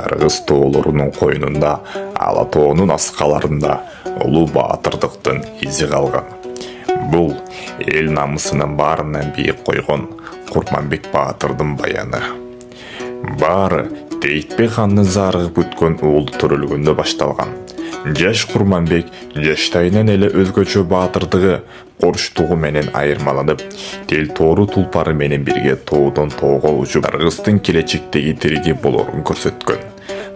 Кыргыз тоолорунун койнунда, ала тоонун аскаларында улуу баатырдыктын изи калган. Бул эл намысынын баарынан бийик койгон Курманбек Баатырдын баяны. Баары Тейтбек хандын зарыгып өткөн уулу төрөлгөндө башталган. Жаш Курманбек жаштайынан эле өзгөчө баатырдыгы, коруштугу менен айырмаланып, тел тоору тулпары менен бирге тоодон тоого учуп, Кыргыздын келечектеги тириги болорун көрсөткөн.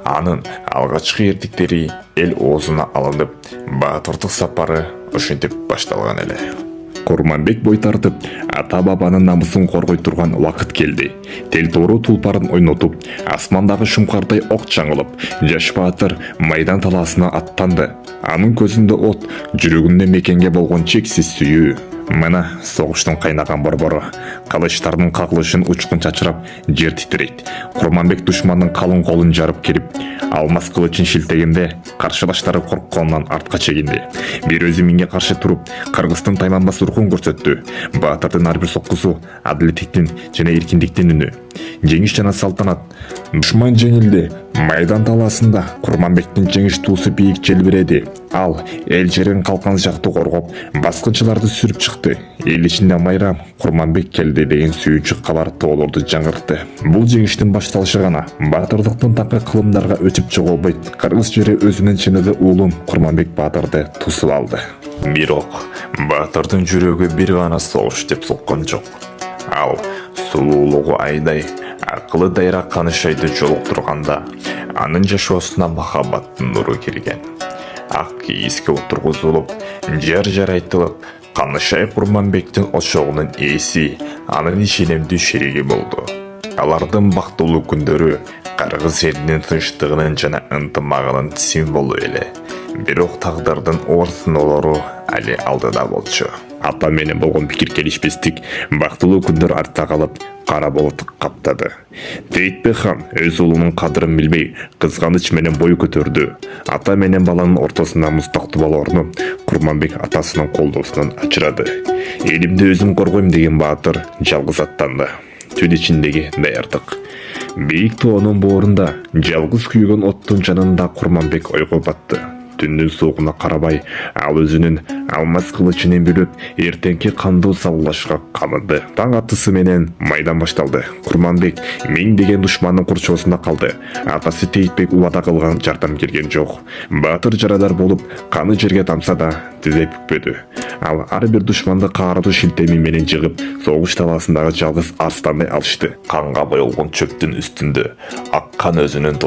Анын алгачкы эрдиктери эл оозуна алынып, баатырдык сапары ошентип башталган эле. Курманбек бой тартып, ата-бабанын намысын коргой турган убакыт келди. Тел тоору тулпарын ойнотуп, асмандагы шумкардай ок чаңылып, жаш баатыр майдан талаасына аттанды. Анын көзүндө от, жүрөгүндө мекенге болгон чексиз сүйүү. Мына согуштун кайнаган борбору, кылычтардын каклышын учкун чачырап, жер титирейт. Курманбек душмандын калың колун жарып келип, алмаз кылычын шилтегенде, каршылаштары коркконунан артка чегинди. Бир өзү миңге каршы туруп, Кыргыздын тайманбас рухун көрсөттү. Баатырдын ар бир соккусу адилеттиктин жана эркиндиктин үнү. Жеңиш жана салтанат. Душман жеңилди. Майдан талаасында Курманбектин жеңиш туусу бийик желбиреди. Ал эл жерин калкан жакты коргоп, баскынчыларды сүрүп чыкты. Эл ичинде майрам, Курманбек келди деген сүйүнчү кабар тоолорду жаңыртты. Бул жеңиштин башталышы гана. Баатырдыктын такы кылымдарга өтүп жоголбойт. Кыргыз жери өзүнүн чыныгы уулун Курманбек Баатырды тусуп алды. Бирок Баатырдын жүрөгү бир гана согуш деп соккон жок. Ал сулуулугу айдай, акылы дайра канышайды жолуктурганда, анын жашоосуна махаббаттын нуру кирген. Ак кийизге отургузулуп, жар-жарайтылып, Канышай Курманбектин ошогунун ээси, анын ишенимдүү шериги болду. Алардын бактылуу күндөрү Кыргыз элинин тынчтыгынын жана ынтымагынын символу эле. Бирок тагдырдын оор сыноолору али алдыда болчу. Ата менен болгон пикир келишпестик бактылуу күндөр артта калып, кара болот каптады. Тейтбек хан өз уулунун кадырын билбей, кызганыч менен бой көтөрдү. Ата менен баланын ортосунда муздактуу болоорну Курманбек атасынын колдоосунан ачырады. Элимди өзүм коргойм деген баатыр жалгыз аттанды. Түн ичиндеги даярдык. Бийик тоонун боорунда жалгыз күйгөн оттун жанында Курманбек ойго батты. Түндүн суугуна карабай, ал өзүнүн алмаз кылычынын бүлөп, эртеңки кандуу саллашка камыды. Таң атысы менен майдан башталды. Курманбек миңдеген душмандын курчоосунда калды. Атасы Тейтбек убада кылган жардам келген жок. Баатыр жарадар болуп, каны жерге тамса да тизе бүкпөдү. Ал ар бир душманды каардуу шилтеми менен жыгып, согуш талаасындагы жалгыз арстандай алышты. Канга боелгон чөптүн үстүндө аккан өзүнүн